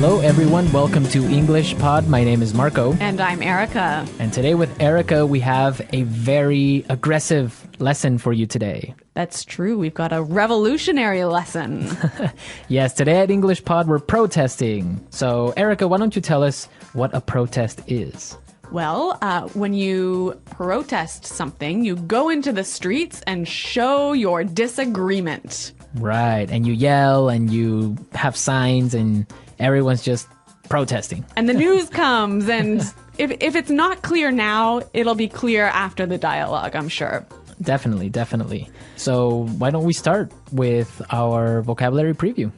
Hello everyone, welcome to English Pod. My name is Marco. And I'm Erica. And today with Erica, we have a very aggressive lesson for you today. That's true. We've got a revolutionary lesson. Yes, today at English Pod, we're protesting. So Erica, why don't you tell us what a protest is? Well, when you protest something, you go into the streets and show your disagreement. Right, and you yell and you have signs and everyone's just protesting. And the news comes, and if it's not clear now, it'll be clear after the dialogue, I'm sure. Definitely, definitely. So why don't we start with our vocabulary preview?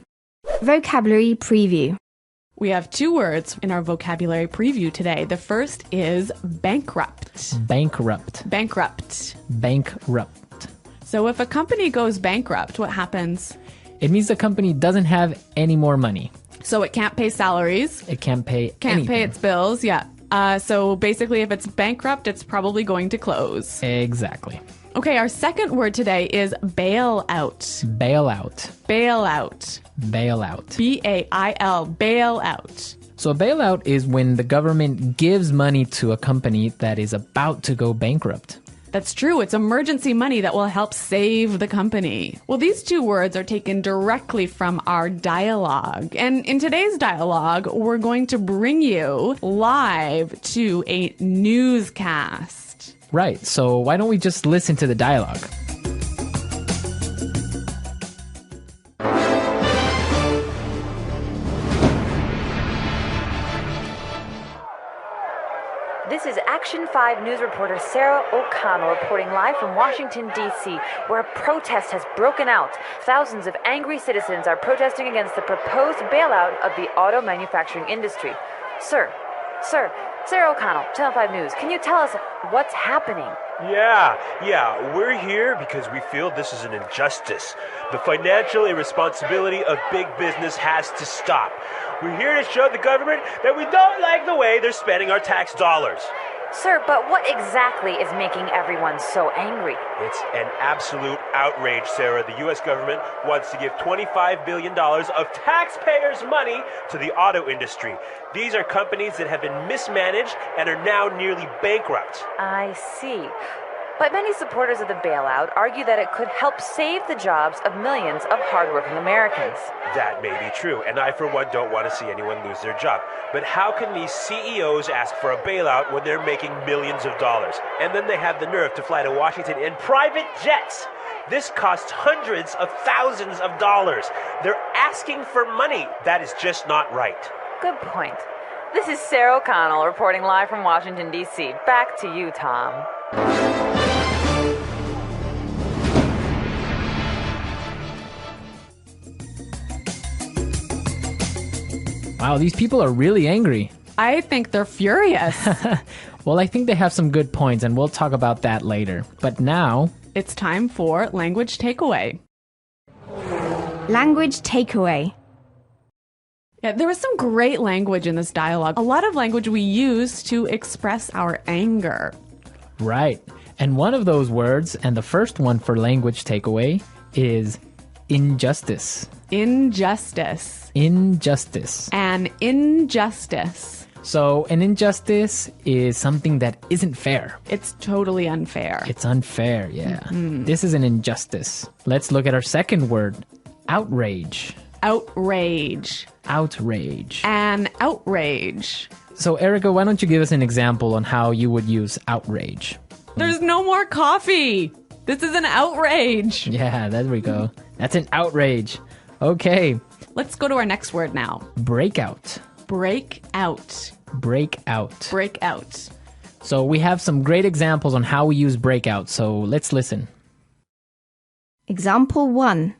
Vocabulary preview. We have two words in our vocabulary preview today. The first is bankrupt. Bankrupt. Bankrupt. Bankrupt. So if a company goes bankrupt, what happens? It means the company doesn't have any more money. So it can't pay salaries. It can't pay Can't anything. pay its bills, yeah. So basically, if it's bankrupt, it's probably going to close. Exactly. Okay, our second word today is bailout. Bailout. Bailout. Bailout. B-A-I-L. Bailout. So a bailout is when the government gives money to a company that is about to go bankrupt. That's true. It's emergency money that will help save the company. Well, these two words are taken directly from our dialogue. And in today's dialogue, we're going to bring you live to a newscast. Right, so why don't we just listen to the dialogue? This is Action 5 news reporter Sarah O'Connell reporting live from Washington, D.C., where a protest has broken out. Thousands of angry citizens are protesting against the proposed bailout of the auto manufacturing industry. Sir, Sarah O'Connell, Channel 5 News, can you tell us what's happening? Yeah, we're here because we feel this is an injustice. The financial irresponsibility of big business has to stop. We're here to show the government that we don't like the way they're spending our tax dollars. Sir, but what exactly is making everyone so angry? It's an absolute outrage, Sarah. The U.S. government wants to give $25 billion of taxpayers' money to the auto industry. These are companies that have been mismanaged and are now nearly bankrupt. I see. But many supporters of the bailout argue that it could help save the jobs of millions of hardworking Americans. That may be true, and I, for one, don't want to see anyone lose their job. But how can these CEOs ask for a bailout when they're making millions of dollars? And then they have the nerve to fly to Washington in private jets. This costs hundreds of thousands of dollars. They're asking for money. That is just not right. Good point. This is Sarah O'Connell reporting live from Washington, D.C. Back to you, Tom. Wow, these people are really angry. I think they're furious. Well, I think they have some good points, and we'll talk about that later. But now, It's time for language takeaway. Language takeaway. Yeah, there was some great language in this dialogue. A lot of language we use to express our anger. right. And one of those words, and the first one for language takeaway, is injustice. Injustice. Injustice. An injustice. So an injustice is something that isn't fair. It's totally unfair. It's unfair, yeah. This is an injustice. Let's look at our second word, outrage. Outrage. Outrage. An outrage. So Erica, why don't you give us an example on how you would use outrage? There's no more coffee. This is an outrage. Yeah, there we go. That's an outrage. Okay, Let's go to our next word now. breakout. Break out. Breakout. Break out. So we have some great examples on how we use breakout, so let's listen. Example 1.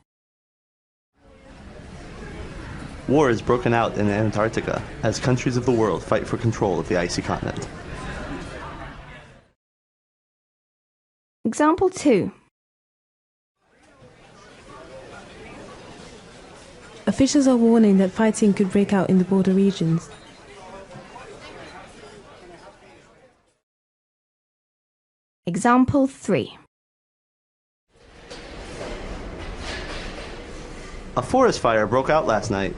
War has broken out in Antarctica as countries of the world fight for control of the icy continent. Example 2. Officials are warning that fighting could break out in the border regions. Example 3. A forest fire broke out last night.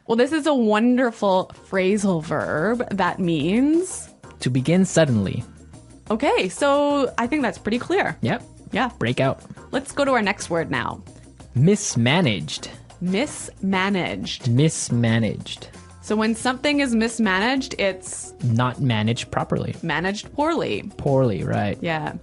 Well, this is a wonderful phrasal verb that means... To begin suddenly. Okay, so I think that's pretty clear. Yep. Yeah. Break out. Let's go to our next word now. Mismanaged. Mismanaged. Mismanaged. So when something is mismanaged, it's Not managed properly. managed poorly. Poorly, right. Yeah.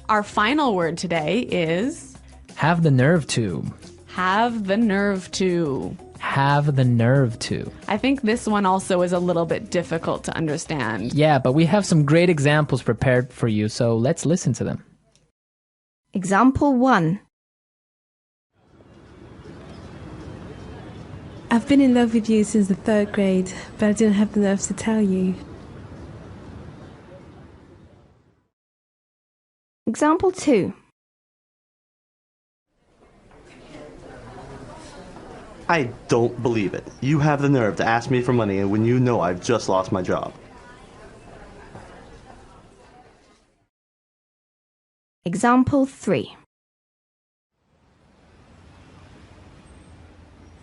Our final word today is Have the nerve to. have the nerve to. Have the nerve to. I think this one also is a little bit difficult to understand. Yeah, but we have some great examples prepared for you, so let's listen to them. Example 1. I've been in love with you since the 3rd grade, but I didn't have the nerve to tell you. Example 2. I don't believe it. You have the nerve to ask me for money when you know I've just lost my job. Example 3.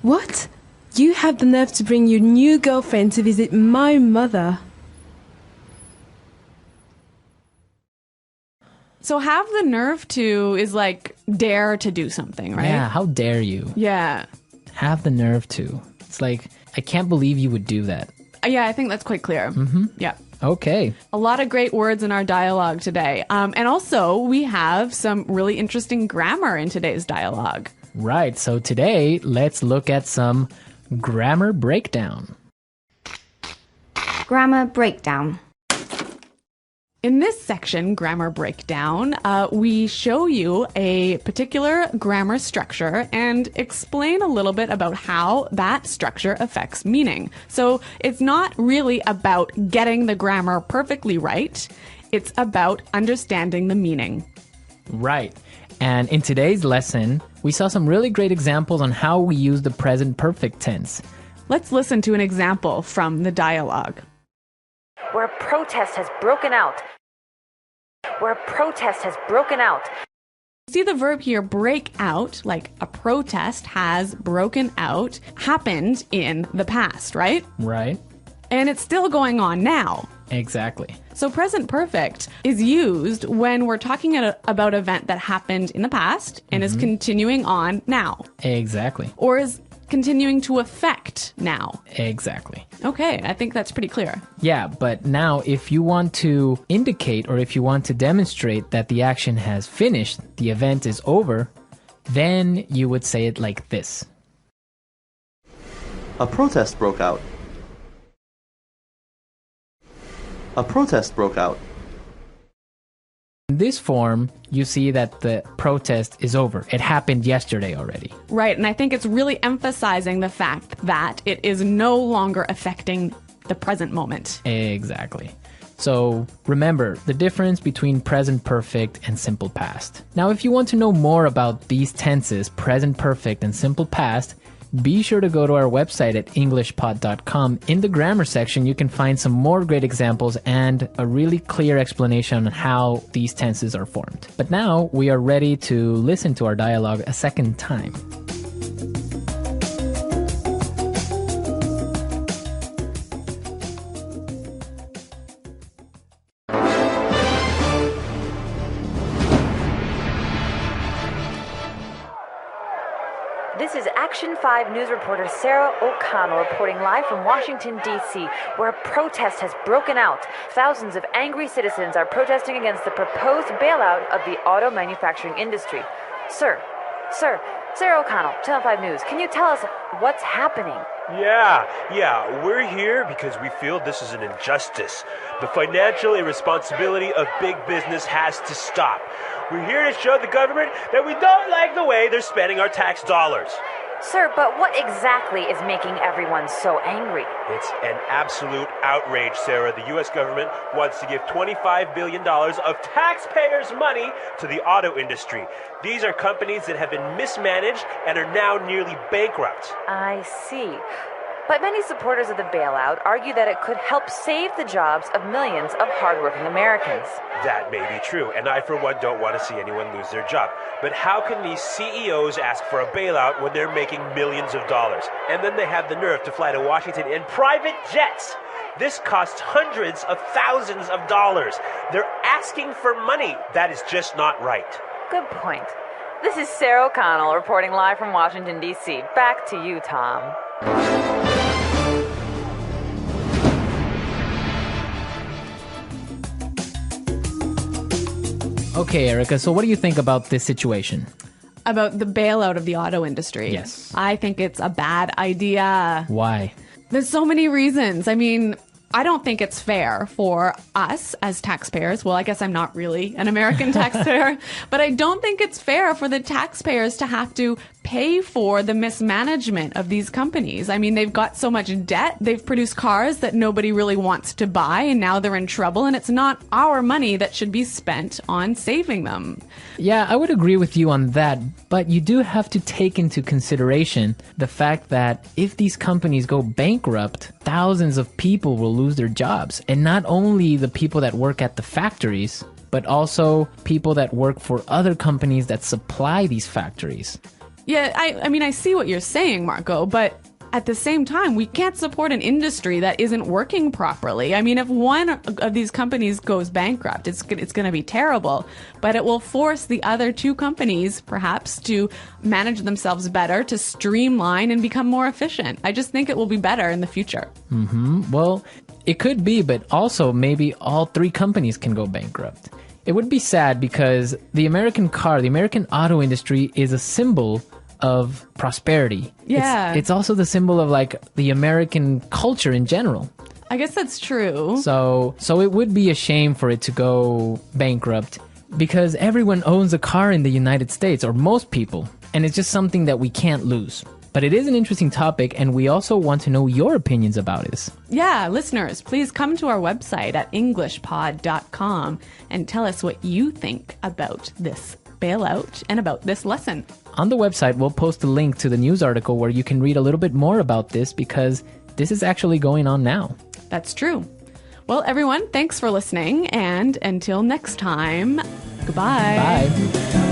What? You have the nerve to bring your new girlfriend to visit my mother. So have the nerve to is like dare to do something, right? Yeah, how dare you? Yeah. Have the nerve to. It's like, I can't believe you would do that. Yeah, I think that's quite clear. Mm-hmm. Yeah. Okay. A lot of great words in our dialogue today. And also, we have some really interesting grammar in today's dialogue. Right, so today, let's look at some grammar breakdown. Grammar breakdown. In this section, grammar breakdown, we show you a particular grammar structure and explain a little bit about how that structure affects meaning. So it's not really about getting the grammar perfectly right. It's about understanding the meaning. Right. And in today's lesson, we saw some really great examples on how we use the present perfect tense. Let's listen to an example from the dialogue. Where a protest has broken out. Where a protest has broken out. See the verb here, break out, like a protest has broken out, happened in the past, right? Right? And it's still going on now. Exactly. So present perfect is used when we're talking about an event that happened in the past and is continuing on now. Exactly. Or is continuing to affect now. Exactly. Okay, I think that's pretty clear. Yeah, but now if you want to indicate or if you want to demonstrate that the action has finished, the event is over, then you would say it like this. A protest broke out. A protest broke out. In this form, you see that the protest is over. It happened yesterday already. Right, and I think it's really emphasizing the fact that it is no longer affecting the present moment. Exactly. So remember the difference between present perfect and simple past. Now, if you want to know more about these tenses, present perfect and simple past, be sure to go to our website at englishpod.com. In the grammar section, you can find some more great examples and a really clear explanation on how these tenses are formed. But now we are ready to listen to our dialogue a second time. This is Action 5 news reporter Sarah O'Connell reporting live from Washington, D.C., where a protest has broken out. Thousands of angry citizens are protesting against the proposed bailout of the auto manufacturing industry. Sir, Sarah O'Connell, Channel 5 News, can you tell us what's happening? Yeah, we're here because we feel this is an injustice. The financial irresponsibility of big business has to stop. We're here to show the government that we don't like the way they're spending our tax dollars. Sir, but what exactly is making everyone so angry? It's an absolute outrage, Sarah. The U.S. government wants to give $25 billion of taxpayers' money to the auto industry. These are companies that have been mismanaged and are now nearly bankrupt. I see. But many supporters of the bailout argue that it could help save the jobs of millions of hardworking Americans. That may be true, and I, for one, don't want to see anyone lose their job. But how can these CEOs ask for a bailout when they're making millions of dollars? And then they have the nerve to fly to Washington in private jets. This costs hundreds of thousands of dollars. They're asking for money. That is just not right. Good point. This is Sarah O'Connell reporting live from Washington, D.C. Back to you, Tom. Okay, Erica, so what do you think about this situation? About the bailout of the auto industry. Yes. I think it's a bad idea. Why? There's so many reasons. I mean, I don't think it's fair for us as taxpayers. Well, I guess I'm not really an American taxpayer, but I don't think it's fair for the taxpayers to have to pay for the mismanagement of these companies. I mean, they've got so much debt. They've produced cars that nobody really wants to buy, and now they're in trouble, and it's not our money that should be spent on saving them. Yeah, I would agree with you on that, but you do have to take into consideration the fact that if these companies go bankrupt, thousands of people will lose their jobs. And not only the people that work at the factories, but also people that work for other companies that supply these factories. Yeah, I mean, I see what you're saying, Marco, but at the same time, we can't support an industry that isn't working properly. I mean, if one of these companies goes bankrupt, it's going to be terrible, but it will force the other two companies, perhaps, to manage themselves better, to streamline and become more efficient. I just think it will be better in the future. Well, it could be, but also maybe all three companies can go bankrupt. It would be sad because the American auto industry is a symbol of prosperity. Yeah. It's also the symbol of like the American culture in general. I guess that's true. So it would be a shame for it to go bankrupt because everyone owns a car in the United States, or most people, and it's just something that we can't lose. But it is an interesting topic, and we also want to know your opinions about it. Yeah, listeners, please come to our website at englishpod.com and tell us what you think about this bailout and about this lesson. On the website, we'll post a link to the news article where you can read a little bit more about this because this is actually going on now. That's true. Well, everyone, thanks for listening, and until next time, goodbye. Bye.